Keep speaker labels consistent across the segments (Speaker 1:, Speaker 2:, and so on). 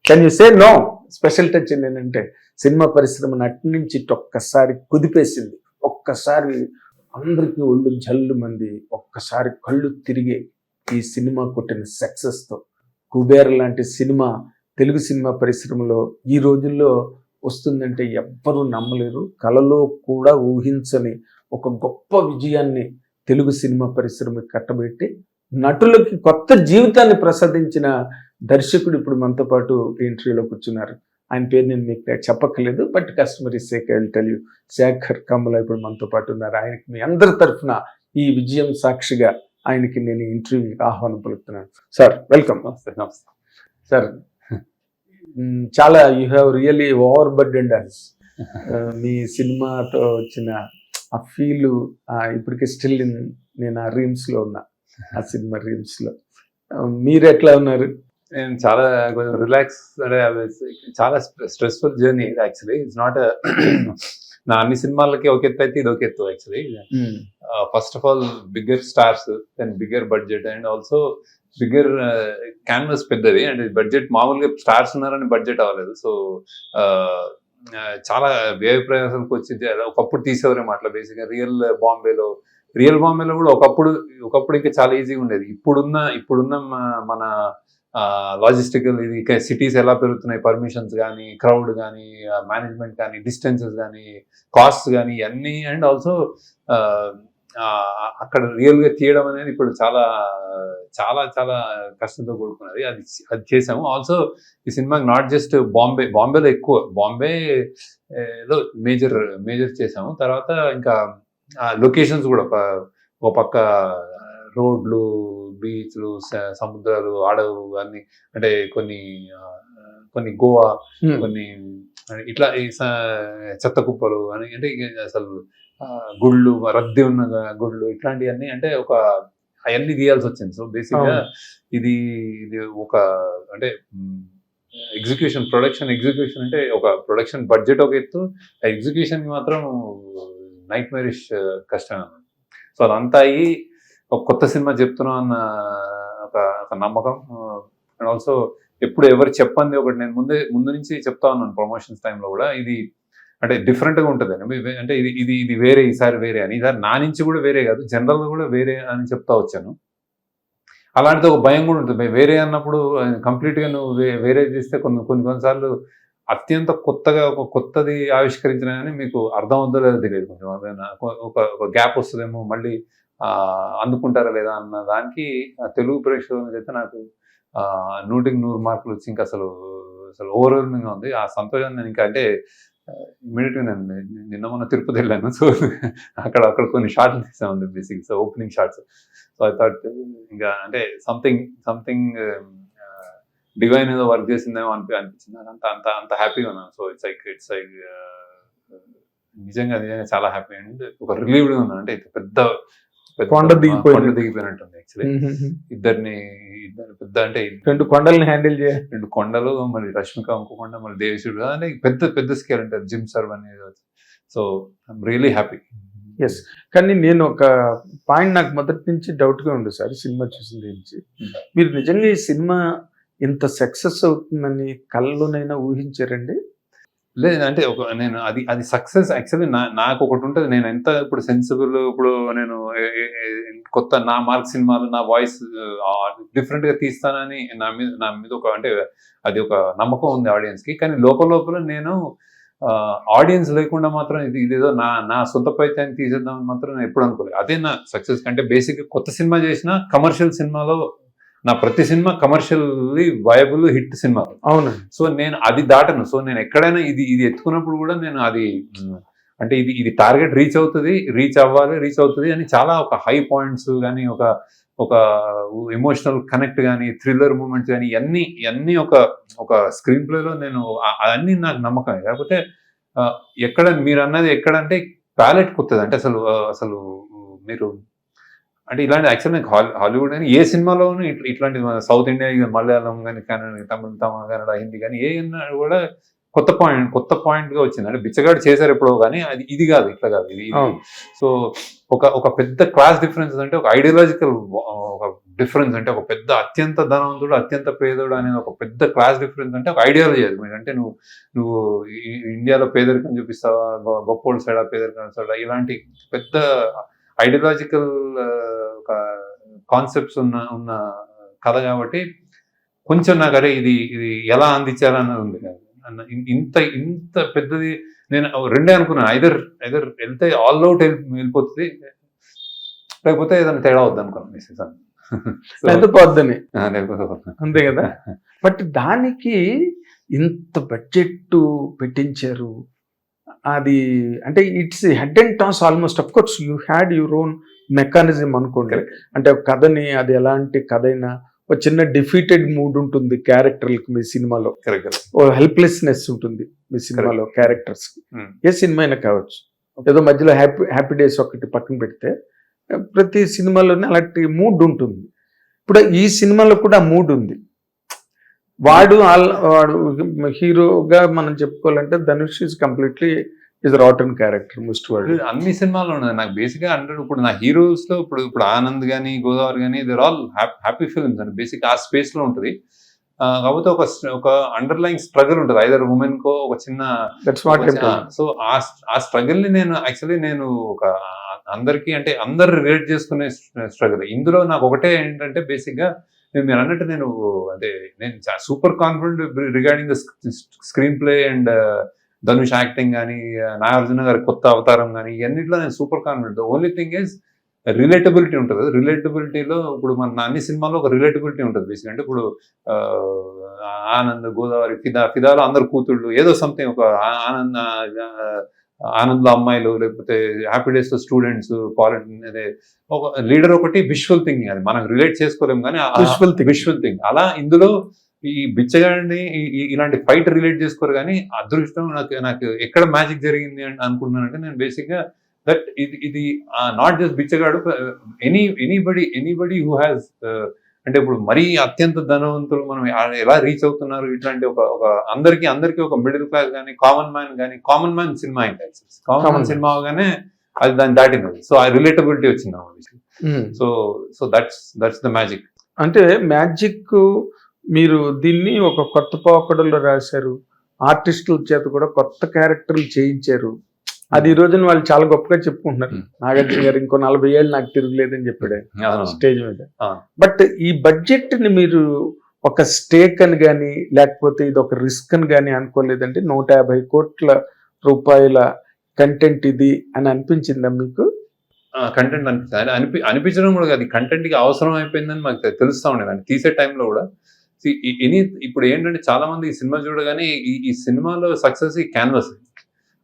Speaker 1: Can you say no? Special touch ఏంటంటే cinema పరిశ్రమ నటి నుంచి ఒక్కసారి కుదిపేసింది. ఒక్కసారి అందరికీ ఒళ్ళు జల్లు మంది, ఒక్కసారి కళ్ళు తిరిగే ఈ సినిమా కొట్టిన సక్సెస్తో. కుబేర్ లాంటి సినిమా తెలుగు సినిమా పరిశ్రమలో ఈ రోజుల్లో వస్తుందంటే ఎవ్వరూ నమ్మలేరు. కలలో కూడా ఊహించని ఒక గొప్ప విజయాన్ని తెలుగు సినిమా పరిశ్రమకి కట్టబెట్టి నటులకి కొత్త జీవితాన్ని ప్రసాదించిన దర్శకుడు ఇప్పుడు మనతో పాటు ఇంటర్వ్యూలో కూర్చున్నారు. ఆయన పేరు నేను మీకు చెప్పక్కర్లేదు, but customer is sake I will tell you. Sekhar Kammula ఇప్పుడు మనతో పాటు ఉన్నారు. ఆయనకి మీ అందరి తరఫున ఈ విజయం సాక్షిగా ఆయనకి నేను ఇంటర్వ్యూకి ఆహ్వానం పలుకుతున్నాను. Sir welcome.
Speaker 2: నమస్తే
Speaker 1: సార్, చాలా you have really overburdened us. మీ సినిమాతో వచ్చిన ఆ ఫీల్ ఇప్పటికీ స్టిల్ నేను ఆ రీమ్స్లో ఉన్నా, ఆ సినిమా రీమ్స్లో. మీరు ఎట్లా ఉన్నారు?
Speaker 2: నేను చాలా రిలాక్స్, అంటే చాలా stressful journey actually. It's not నా అన్ని సినిమాలకి ఒక ఎత్తు అయితే ఇది ఒక ఎత్తు actually. First of all bigger stars, then bigger budget, and also bigger canvas పెద్దది. అండ్ బడ్జెట్ మామూలుగా స్టార్స్ ఉన్నారని బడ్జెట్ అవ్వలేదు. సో చాలా వ్యయ ప్రయాసాలకు వచ్చి ఒకప్పుడు తీసేవారేమో అట్లా బేసిక్గా. రియల్ బాంబేలో కూడా ఒకప్పుడు ఇంకా చాలా ఈజీగా ఉండేది. ఇప్పుడున్న మన లాజిస్టికల్ ఇది సిటీస్ ఎలా పెరుగుతున్నాయి, పర్మిషన్స్ కానీ, క్రౌడ్ కానీ, మేనేజ్మెంట్ కానీ, డిస్టెన్సెస్ కానీ, కాస్ట్ కానీ ఇవన్నీ, అండ్ ఆల్సో అక్కడ రియల్గా తీయడం అనేది ఇప్పుడు చాలా చాలా చాలా కష్టంతో కూడుకున్నది. అది చేసాము. ఆల్సో ఈ సినిమాకి నాట్ జస్ట్ బాంబేలో ఎక్కువ, బాంబేలో మేజర్ చేసాము. తర్వాత ఇంకా లొకేషన్స్ కూడా ఒక పక్క రోడ్లు, బీచ్లు, సముద్రాలు, అడవులు అన్ని, అంటే కొన్ని గోవా, కొన్ని ఇట్లా చెత్త కుప్పలు అని, అంటే అసలు గుళ్ళు, రద్దీ ఉన్న గుళ్ళు, ఇట్లాంటివన్నీ, అంటే అవన్నీ తీయాల్సి వచ్చింది. సో బేసిక్గా ఇది ఒక అంటే ప్రొడక్షన్ ఎగ్జిక్యూషన్ అంటే ఒక ప్రొడక్షన్ బడ్జెట్ ఒక ఎత్తు, ఎగ్జిక్యూషన్ మాత్రం నైట్ మేరిష్ కష్టం అన్నమాట. సో అదంతా అయ్యి ఒక కొత్త సినిమా చెప్తున్నాం అన్న ఒక నమ్మకం. అండ్ ఆల్సో ఎప్పుడు ఎవరు చెప్పండి ఒకటి నేను ముందు నుంచి చెప్తా ఉన్నాను ప్రమోషన్స్ టైంలో కూడా, ఇది అంటే డిఫరెంట్గా ఉంటుంది అని, అంటే ఇది వేరే, ఈసారి వేరే అని. ఈసారి నా నుంచి కూడా వేరే కాదు, జనరల్గా కూడా వేరే అని చెప్తా వచ్చాను. అలాంటిది ఒక భయం కూడా ఉంటుంది. వేరే అన్నప్పుడు కంప్లీట్గా నువ్వు వేరే చేస్తే కొన్నిసార్లు అత్యంత కొత్తది ఆవిష్కరించిన కానీ మీకు అర్థం అవుతుందో లేదో తెలియదు. కొంచెం ఒక గ్యాప్ వస్తుందేమో, మళ్ళీ అందుకుంటారా లేదా అన్న దానికి తెలుగు ప్రేక్షకుల అయితే నాకు 100కి 100 మార్కులు వచ్చి ఇంకా అసలు ఓవర్వెల్మింగ్గా ఉంది. ఆ సంతోషం నేను ఇంకా, అంటే ఇమీడియట్గా నేను నిన్న మొన్న తిరుపతి వెళ్ళాను. సో అక్కడ కొన్ని షార్ట్లు తీసాము basic. So opening shots. So I thought ఇంకా అంటే సంథింగ్ డివైన్ ఏదో వర్క్ చేసిందేమో అనిపించింది. అంత హ్యాపీగా ఉన్నాను. సో ఇట్స్ లైక్ నిజంగా చాలా హ్యాపీ అండ్ ఒక రిలీవ్డ్గా ఉన్నాను. అంటే పెద్ద
Speaker 1: కొండ
Speaker 2: దిగిపోయినట్టుంది యాక్చువల్లీ. ఇద్దరు పెద్ద, అంటే
Speaker 1: 2 కొండల్ని హ్యాండిల్ చేయాలి.
Speaker 2: 2 కొండలు, మరి రష్మిక ఇంకో కొండ, మరి దేవశుడు, అంటే పెద్ద స్కేల్ అంటారు, జిమ్ సర్వ్ అనేది. So I'm really happy.
Speaker 1: Yes, కానీ నేను ఒక పాయింట్ నాకు మొదటి నుంచి డౌట్గా ఉంది సార్, సినిమా చూసిన నుంచి. మీరు నిజంగా ఈ సినిమా ఇంత సక్సెస్ అవుతుందని కళ్ళలోనైనా ఊహించారండి?
Speaker 2: లేదు, అంటే నేను అది సక్సెస్ యాక్చువల్లీ నాకు ఒకటి ఉంటుంది. నేను ఎంత ఇప్పుడు సెన్సిబుల్, ఇప్పుడు నేను కొత్త నా మార్క్ సినిమాలు, నా వాయిస్ డిఫరెంట్గా తీస్తానని నా మీద ఒక, అంటే అది ఒక నమ్మకం ఉంది ఆడియన్స్కి. కానీ లోపల నేను ఆడియన్స్ లేకుండా మాత్రం ఇదేదో నా సొంత ప్రయత్నాన్ని తీసేద్దామని మాత్రం నేను ఎప్పుడు అనుకోలేదు. అదే నా సక్సెస్. అంటే బేసిక్గా కొత్త సినిమా చేసిన కమర్షియల్ సినిమాలో నా ప్రతి cinema commercially viable hit cinema.
Speaker 1: అవును.
Speaker 2: సో నేను అది దాటను. సో నేను ఎక్కడైనా ఇది ఎత్తుకున్నప్పుడు కూడా నేను అది, అంటే ఇది టార్గెట్ రీచ్ అవుతుంది అని చాలా ఒక హై పాయింట్స్ కానీ, ఒక ఎమోషనల్ కనెక్ట్ కానీ, థ్రిల్లర్ మూమెంట్స్ కానీ, ఇవన్నీ ఒక స్క్రీన్ ప్లేలో నేను అవన్నీ నాకు నమ్మకం. కాకపోతే ఎక్కడ మీరు అన్నది ఎక్కడంటే ప్యాలెట్ కొత్తది. అంటే అసలు మీరు, అంటే ఇలాంటి యాక్చువల్ నాకు హాలీవుడ్ అని ఏ సినిమాలోనూ ఇట్లాంటి సౌత్ ఇండియా, మలయాళం కానీ, తమిళ, కన్నడ, హిందీ కానీ ఏ కూడా కొత్త పాయింట్గా వచ్చింది. అంటే బిచ్చగాడు చేశారు ఎప్పుడో, కానీ ఇది కాదు, ఇట్లా కాదు, ఇది. సో ఒక పెద్ద క్లాస్ డిఫరెన్స్ అంటే ఒక ఐడియాలజికల్, ఒక డిఫరెన్స్ అంటే ఒక పెద్ద అత్యంత ధనవంతుడు అత్యంత పేదోడు అనేది ఒక పెద్ద క్లాస్ డిఫరెన్స్ అంటే ఒక ఐడియాలజీ అది మీరు అంటే నువ్వు ఇండియాలో పేదరికం చూపిస్తావా గొప్పోళ్ళ సైడా పేదరికం సైడా ఇలాంటి పెద్ద ఐడియాలజికల్ ఒక కాన్సెప్ట్స్ ఉన్న కథ కాబట్టి కొంచెం నాకు అరే ఇది ఎలా అందించాలన్నది ఉంది ఇంత పెద్దది నేను రెండే అనుకున్నాను ఐదర్ వెళ్తే ఆల్ అవుట్ వెళ్ళిపోతుంది లేకపోతే ఏదైనా తేడా వద్దు అనుకున్నాను
Speaker 1: పోద్దని అంతే కదా. బట్ దానికి ఇంత బడ్జెట్ పెట్టించారు అది అంటే it's head and toss almost. Of course you had your own mechanism అనుకోండి. అంటే కథని అది ఎలాంటి కథ అయినా ఒక చిన్న డిఫీటెడ్ మూడ్ ఉంటుంది క్యారెక్టర్లకి మీ సినిమాలో, ఓ హెల్ప్లెస్నెస్ ఉంటుంది మీ సినిమాలో క్యారెక్టర్స్. ఏ సినిమా అయినా కావచ్చు, ఏదో మధ్యలో హ్యాపీ డేస్ ఒకటి పక్కన పెడితే ప్రతి సినిమాలోనే అలాంటి మూడ్ ఉంటుంది. ఇప్పుడు ఈ సినిమాలో కూడా మూడ్ ఉంది. వాడు హీరోగా మనం చెప్పుకోవాలంటే Dhanush is completely is rotten character most వాడు
Speaker 2: అన్ని సినిమాల్లో ఉన్నది. నాకు బేసిక్గా అంటే ఇప్పుడు నా హీరోస్ లో ఇప్పుడు ఆనంద్ కానీ గోదావరి కానీ దేర్ ఆల్ హ్యాపీ ఫిల్మ్స్ అండి. బేసిక్ ఆ స్పేస్ లో ఉంటుంది. కాకపోతే ఒక అండర్లైన్ స్ట్రగుల్ ఉంటుంది ఐదర్ ఉమెన్ కో ఒక చిన్న. సో ఆ స్ట్రగుల్ ని నేను ఒక అందరికీ అంటే అందరు రిలేట్ చేసుకునే స్ట్రగుల్. ఇందులో నాకు ఒకటే ఏంటంటే బేసిక్ గా మీరు అన్నట్టు నేను super confident regarding the screen play and Dhanush acting కానీ నాగార్జున గారి కొత్త అవతారం కానీ ఇవన్నిట్లో నేను super confident. Only thing is relatability ఉంటుంది. రిలేటబిలిటీలో ఇప్పుడు మన అన్ని సినిమాల్లో ఒక రిలేటబిలిటీ ఉంటుంది బేసిక్. అంటే ఇప్పుడు ఆనంద్ గోదావరి ఫిదాలో అందరు కూతుళ్ళు ఏదో సంథింగ్ ఒక ఆనంద్లో అమ్మాయిలు లేకపోతే హ్యాపీ డేస్ లో స్టూడెంట్స్ అదే ఒక లీడర్ ఒకటి విజువల్ థింకింగ్ అది మనం రిలేట్ చేసుకోలేము కానీ విజువల్ థింగ్. అలా ఇందులో ఈ బిచ్చగాడిని ఇలాంటి ఫైట్ రిలేట్ చేసుకోరు కానీ అదృష్టం నాకు ఎక్కడ మ్యాజిక్ జరిగింది అని అనుకుంటున్నానంటే నేను బేసిక్ గా దట్ ఇది not just Bichagadu anybody who has అంటే ఇప్పుడు మరీ అత్యంత ధనవంతులు మనం ఎలా రీచ్ అవుతున్నారు ఇట్లాంటి ఒక అందరికీ ఒక మిడిల్ క్లాస్ కానీ కామన్ మ్యాన్ సినిమా అయింది. కామన్ మ్యాన్ సినిమా అవగానే అది దాన్ని దాటినది. సో ఆ రిలేటబిలిటీ వచ్చింది. So that's the magic.
Speaker 1: అంటే మ్యాజిక్ మీరు దీన్ని ఒక కొత్త పోకడలో రాశారు. ఆర్టిస్టుల చేత కూడా కొత్త క్యారెక్టర్లు చేయించారు. అది ఈ రోజున వాళ్ళు చాలా గొప్పగా చెప్పుకుంటున్నారు. నాగార్జున గారు ఇంకో 40 ఏళ్ళు నాకు తిరగలేదని చెప్పాడు స్టేజ్ మీద. బట్ ఈ బడ్జెట్ ని మీరు ఒక స్టేక్ అని కానీ లేకపోతే ఇది ఒక రిస్క్ అని కానీ అనుకోలేదంటే 150 కోట్ల రూపాయల కంటెంట్ ఇది అని అనిపించిందా మీకు?
Speaker 2: కంటెంట్ అనిపించడం కూడా కాదు, కంటెంట్ కి అవసరం అయిపోయిందని మాకు తెలుస్తా ఉండేది. అంటే తీసే టైంలో కూడా ఇప్పుడు ఏంటంటే చాలా మంది ఈ సినిమా చూడగానే ఈ సినిమాలో సక్సెస్ ఈ క్యాన్వస్.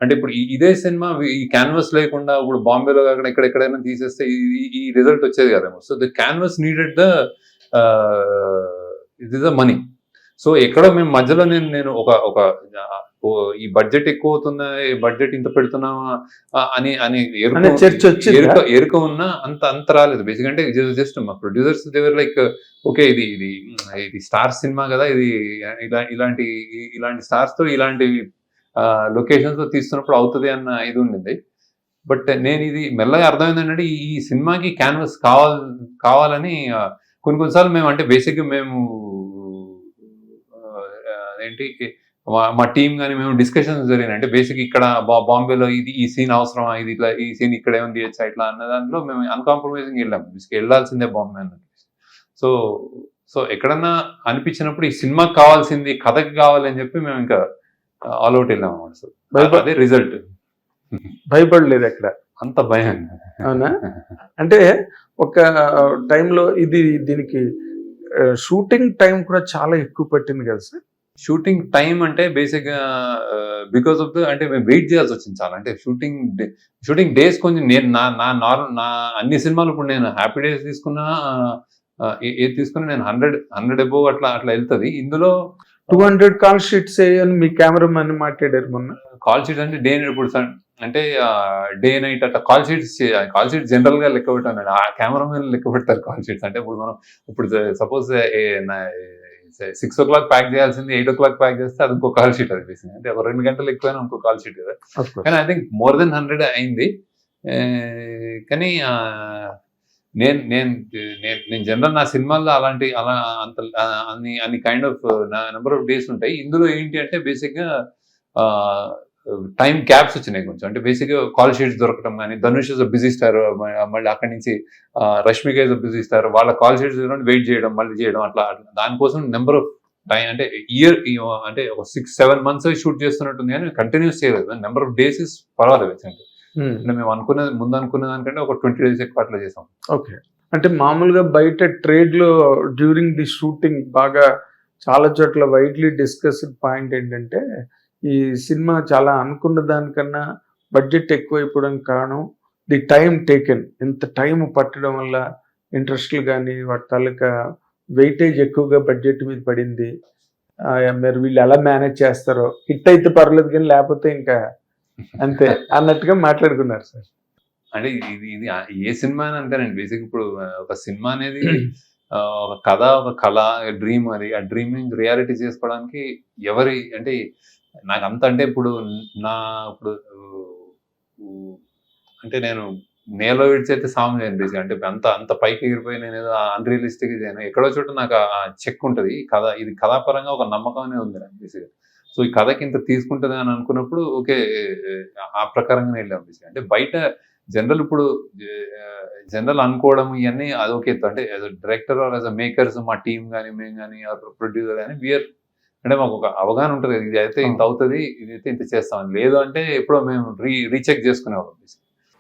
Speaker 2: అంటే ఇప్పుడు ఇదే సినిమా ఈ క్యాన్వస్ లేకుండా ఇప్పుడు బాంబేలో కాకుండా ఎక్కడెక్కడైనా తీసేస్తే ఈ రిజల్ట్ వచ్చేది కదేమో. So the canvas needed the money. So ఎక్కడో మేము మధ్యలో నేను ఒక ఈ బడ్జెట్ ఎక్కువ అవుతుందా, బడ్జెట్ ఇంత పెడుతున్నామా అని ఎరుక ఉన్నా అంత రాలేదు బేసిక్. అంటే జస్ట్ మా ప్రొడ్యూసర్స్ దేవర్ లైక్ ఓకే ఇది స్టార్ సినిమా కదా, ఇది ఇలాంటి స్టార్స్ తో ఇలాంటి లొకేషన్స్ తో తీస్తున్నప్పుడు అవుతుంది అన్న ఇది ఉండింది. బట్ నేను ఇది మెల్లగా అర్థమైందంటే ఈ సినిమాకి క్యాన్వస్ కావాలని కొన్నిసార్లు మేము అంటే బేసిక్గా మేము ఏంటి మా టీం కానీ మేము డిస్కషన్స్ జరిగినాయి. అంటే బేసిక్ ఇక్కడ బాంబేలో ఈ సీన్ అవసరమా, ఇది ఇట్లా ఈ సీన్ ఇక్కడ ఏమైనా తీయచ్చా ఇట్లా అన్న దాంట్లో మేము అన్కాంప్రమైజింగ్ వెళ్ళాము. వెళ్ళాల్సిందే బాంబే అన్నది. సో ఎక్కడన్నా అనిపించినప్పుడు ఈ సినిమాకి కావాల్సింది కథకి కావాలని చెప్పి మేము ఇంకా ఆల్ అవుట్ వెళ్ళాము అన్నమాట. సో అదే రిజల్ట్.
Speaker 1: భయపడలేదు ఎక్కడ
Speaker 2: అంత భయం.
Speaker 1: అవునా? అంటే ఒక టైంలో దీనికి షూటింగ్ టైం కూడా చాలా ఎక్కువ పట్టింది కదా సార్?
Speaker 2: షూటింగ్ టైం అంటే బేసిక్గా బికాస్ ఆఫ్ అంటే మేము వెయిట్ చేయాల్సి వచ్చింది చాలా. అంటే షూటింగ్ డేస్ కొంచెం నా అన్ని సినిమాలు ఇప్పుడు నేను హ్యాపీ డేస్ తీసుకున్నా ఏది తీసుకున్నా నేను 100 అబోవ్ అట్లా వెళ్తుంది. ఇందులో
Speaker 1: 200 కాల్ షీట్స్ అని మీ కెమెరామెన్ మాట్లాడారు మొన్న.
Speaker 2: కాల్ షీట్స్ అంటే డే ఇప్పుడు అంటే డే నైట్ అట్లా కాల్ షీట్స్ జనరల్ గా లెక్క పెట్టాను. ఆ కెమెరామెన్ లెక్క పెడతారు కాల్ షీట్స్. అంటే ఇప్పుడు సపోజ్ 6 o'clock ప్యాక్ చేయాల్సింది 8 o'clock ప్యాక్ చేస్తే అది ఇంకో కాల్ షీట్ అనిపిస్తుంది. అంటే ఒక 2 గంటలు ఎక్కువైనా ఇంకో కాల్ షీట్ కదా. కానీ ఐ థింక్ మోర్ దెన్ 100 అయింది. కానీ నేను నేను నేను జనరల్ నా సినిమాల్లో అలా అంత అన్ని kind of number of days ఉంటాయి. ఇందులో ఏంటి అంటే బేసిక్గా టైం గ్యాప్స్ వచ్చినాయి కొంచెం. అంటే బేసిక్గా కాల్ షీట్స్ దొరకడం కానీ, ధనుష్ ఇస్ బిజీ స్టార్, మళ్ళీ అక్కడి నుంచి రష్మిక ఇస్ బిజీ స్టార్, వాళ్ళ కాల్ షీట్స్ వెయిట్ చేయడం, మళ్ళీ చేయడం, అట్లా దానికోసం నెంబర్ ఆఫ్ టైం అంటే ఇయర్ అంటే ఒక 6-7 months షూట్ చేస్తున్నట్టుంది కానీ కంటిన్యూస్ చేయలేదు. నెంబర్ ఆఫ్ డేస్ ఇస్ పర్వాలేదు. అంటే మేము ముందు అనుకున్న దానికంటే ఒక 20 days ఎక్కువ అట్లా చేసాం.
Speaker 1: ఓకే. అంటే మామూలుగా బయట ట్రేడ్ లో డ్యూరింగ్ ది షూటింగ్ బాగా చాలా చోట్ల వైడ్లీ డిస్కస్డ్ పాయింట్ ఏంటంటే, ఈ సినిమా చాలా అనుకున్న దానికన్నా బడ్జెట్ ఎక్కువైపోవడానికి కారణం ది టైం టేకెన్. ఇంత టైం పట్టడం వల్ల ఇంట్రెస్ట్లు కానీ వాటి తాలూకా వెయిటేజ్ ఎక్కువగా బడ్జెట్ మీద పడింది. మరి వీళ్ళు ఎలా మేనేజ్ చేస్తారో, హిట్ అయితే పర్లేదు కానీ లేకపోతే ఇంకా అంతే అన్నట్టుగా మాట్లాడుకున్నారు సార్.
Speaker 2: అంటే ఇది ఏ సినిమా అని అంతేనండి. బేసిక్ ఇప్పుడు ఒక సినిమా అనేది ఒక కథ, ఒక కళ, డ్రీమ్. అది ఆ డ్రీమ్ నుంచి రియాలిటీ చేసుకోవడానికి ఎవరి అంటే నాకు అంత అంటే ఇప్పుడు అంటే నేను నేలో విడిచైతే సాంగ్ చేయను బేసిక్. అంటే అంత పైకి ఎగిరిపోయి నేను ఏదో అన్రియలిస్టిక్ చేయను. ఎక్కడో చోట నాకు ఆ చెక్ ఉంటుంది. ఇది కథాపరంగా ఒక నమ్మకం అనేది ఉంది నాకు బేసిక్. సో ఈ కథకి ఇంత తీసుకుంటుంది అని అనుకున్నప్పుడు ఓకే, ఆ ప్రకారంగా వెళ్ళాం బేసిక్. అంటే బయట ఇప్పుడు జనరల్ అనుకోవడం ఇవన్నీ అదొకే. అంటే as a director or as a makers మా టీమ్ కానీ, మేము కానీ, ప్రొడ్యూసర్ కానీ వీఆర్ అంటే మాకు ఒక అవగాహన ఉంటుంది. ఇది అయితే ఇంత అవుతుంది, ఇది అయితే ఇంత చేస్తాం. లేదు అంటే ఎప్పుడో మేము రీచెక్ చేసుకునేవాళ్ళం.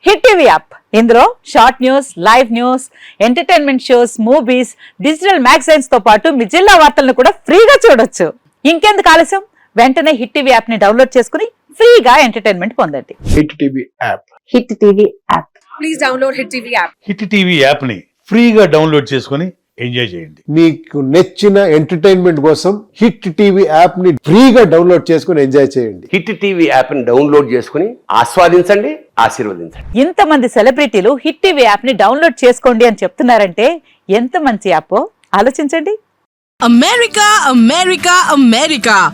Speaker 3: హిట్ టీవీ యాప్, ఇందులో short news, live news, entertainment shows, movies, digital magazines తో పాటు మీ జిల్లా వార్తలను కూడా ఫ్రీగా చూడొచ్చు. ఇంకెందుకు ఆలస్యం, వెంటనే హిట్ టీవీ యాప్ ని డౌన్లోడ్ చేసుకుని ఫ్రీగా ఎంటర్టైన్మెంట్ పొందండి.
Speaker 1: Hit TV app.
Speaker 3: Hit TV app.
Speaker 4: Please download hit TV app.
Speaker 5: Hit TV app ని ఫ్రీగా డౌన్లోడ్ చేసుకుని ఎంజాయ్ చేయండి.
Speaker 6: మీకు నచ్చిన ఎంటర్టైన్మెంట్ కోసం హిట్ టీవీ యాప్ ని ఫ్రీగా డౌన్లోడ్ చేసుకుని ఎంజాయ్ చేయండి.
Speaker 7: హిట్ టీవీ యాప్ ని డౌన్లోడ్ చేసుకుని ఆస్వాదించండి, ఆశీర్వదించండి.
Speaker 3: ఇంతమంది సెలబ్రిటీలు హిట్ టీవీ యాప్ ని డౌన్లోడ్ చేసుకోండి అని చెప్తున్నారంటే ఎంత మంచి యాప్ ఆలోచించండి.
Speaker 4: అమెరికా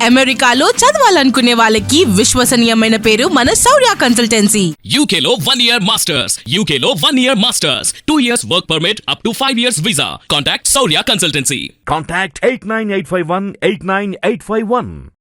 Speaker 4: అమెరికాలో చదవాలనుకునే వాళ్ళకి విశ్వసనీయమైన పేరు మన శౌర్య కన్సల్టెన్సీ.
Speaker 8: UK లో 1 year masters, UK లో 1 year masters, 2 years work permit up to 5 years visa. Contact Saurya Consultancy.
Speaker 5: Contact 89851 89851.